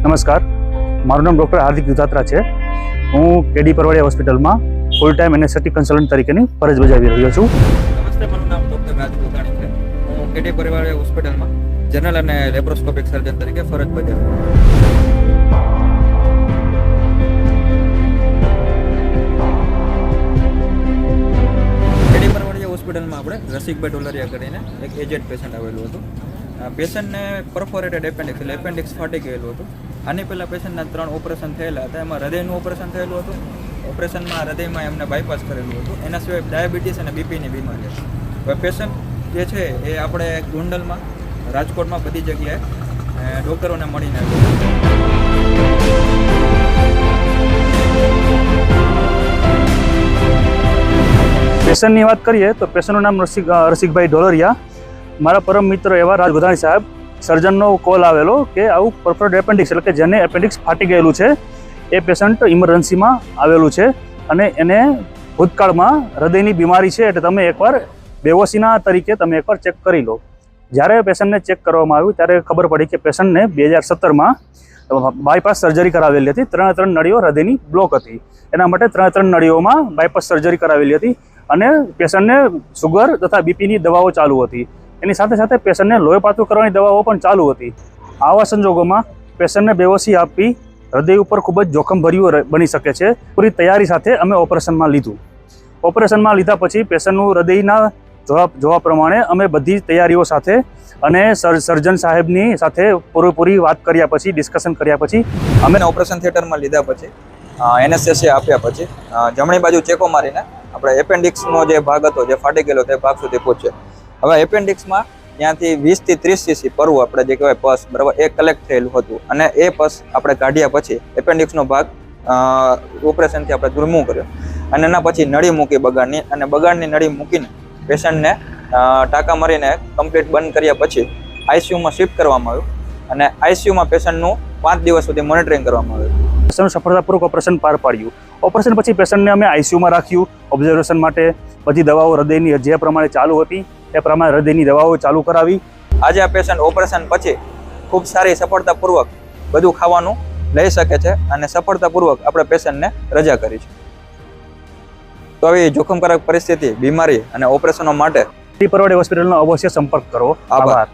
નમસ્કાર, મારું નામ ડૉક્ટર હાર્દિક દુધાત્રા છે. હું કેડી પરવાડિયા હોસ્પિટલમાં ફૂલ ટાઈમ એનેસ્થેટિક કન્સલ્ટન્ટ તરીકેની ફરજ બજાવી રહ્યો છું. નમસ્તે, મારું નામ ડૉક્ટર રાજ ગોકાણી છે. હું કેડી પરવાડિયા હોસ્પિટલમાં જનરલ અને લેપ્રોસ્કોપિક સર્જન તરીકે ફરજ બજાવું છું. કેડી પરવાડિયા હોસ્પિટલમાં આપણે રસિકભાઈ ડોલરિયા કરીને એક એજેડ પેશન્ટ આવેલું હતું. પેશન્ટને પરફોરેટેડ એપેન્ડિક્સ એટલે એપેન્ડિક્સ ફાટી ગયેલું હતું. આની પહેલાં પેશન્ટના 3 ઓપરેશન થયેલા હતા. એમાં હૃદયનું ઓપરેશન થયેલું હતું. ઓપરેશનમાં હૃદયમાં એમને બાયપાસ કરેલું હતું. એના સિવાય ડાયાબિટીસ અને બીપીની બીમારી હતી. હવે પેશન્ટ જે છે એ આપણે ગોંડલમાં, રાજકોટમાં બધી જગ્યાએ ડૉક્ટરોને મળીને આવ્યું. પેશન્ટની વાત કરીએ તો પેશન્ટનું નામ રસિકભાઈ ડોલરિયા. મારા પરમ મિત્ર એવા રાજ ગોધાણી સાહેબ, સર્જનનો કોલ આવેલો કે આવું પરફોરેટેડ એપેન્ડિક્સ એટલે કે જેને એપેન્ડિક્સ ફાટી ગયેલું છે એ પેશન્ટ ઇમરજન્સીમાં આવેલું છે અને એને ભૂતકાળમાં હૃદયની બીમારી છે, એટલે તમે એકવાર બેહોશીના તરીકે તમે એકવાર ચેક કરી લો. જ્યારે પેશન્ટને ચેક કરવામાં આવ્યું ત્યારે ખબર પડી કે પેશન્ટને 2017માં બાયપાસ સર્જરી કરાવેલી હતી. 3 નળીઓ હૃદયની બ્લોક હતી. એના માટે 3 નળીઓમાં બાયપાસ સર્જરી કરાવેલી હતી અને પેશન્ટને સુગર તથા બીપીની દવાઓ ચાલુ હતી. એની સાથે સાથે પેશન્ટને લોહી પાતળું કરવાની દવાઓ પણ ચાલુ હતી. આવા સંજોગોમાં પેશન્ટને બેહોશી આપવી હૃદય ઉપર ખૂબ જ જોખમભર્યું બની શકે છે. પૂરી તૈયારી સાથે અમે ઓપરેશનમાં લીધું. ઓપરેશનમાં લીધા પછી પેશન્ટનું હૃદયના જોવા પ્રમાણે અમે બધી તૈયારીઓ સાથે અને સર્જન સાહેબની સાથે પૂરેપૂરી વાત કર્યા પછી, ડિસ્કશન કર્યા પછી અમે ઓપરેશન થિયેટરમાં લીધા પછી એનેસ્થેસિયા આપ્યા પછી જમણી બાજુ ચેકો મારીને આપણે એપેન્ડિક્સનો જે ભાગ હતો, જે ફાટી ગયેલો તે ભાગ સુધી પહોંચ્યા. હવે એપેન્ડિક્સમાં ત્યાંથી 20 થી 30 સીસી પરવું આપણે જે કહેવાય પસ, બરાબર, એ કલેક્ટ થયેલું હતું અને એ પસ આપણે કાઢ્યા પછી એપેન્ડિક્સનો ભાગ ઓપરેશનથી આપણે રિમૂવ કર્યો અને એના પછી નળી મૂકી બગાડની, અને બગાડની નળી મૂકીને પેશન્ટને ટાંકા મારીને કમ્પ્લીટ બંધ કર્યા પછી આઈસીયુમાં શિફ્ટ કરવામાં આવ્યું અને આઈસીયુમાં પેશન્ટનું 5 દિવસ સુધી મોનિટરિંગ કરવામાં આવ્યું. પેશન્ટનું સફળતાપૂર્વક ઓપરેશન પાર પાડ્યું. ઓપરેશન પછી પેશન્ટને અમે આઈસીયુમાં રાખ્યું ઓબ્ઝર્વેશન માટે. બધી દવાઓ હૃદયની જે પ્રમાણે ચાલુ હતી એ પ્રમાણે હૃદયની દવાઓ ચાલુ કરાવી. આજે આ પેશન્ટ ઓપરેશન પછી ખૂબ સારી સફળતાપૂર્વક બધું ખાવાનું લઈ શકે છે અને સફળતાપૂર્વક આપણે પેશન્ટને રજા કરી છે. તો આવી જોખમકારક પરિસ્થિતિ, બીમારી અને ઓપરેશનો માટે કેડી પરવાડિયા હોસ્પિટલનો અવશ્ય સંપર્ક કરો. આભાર.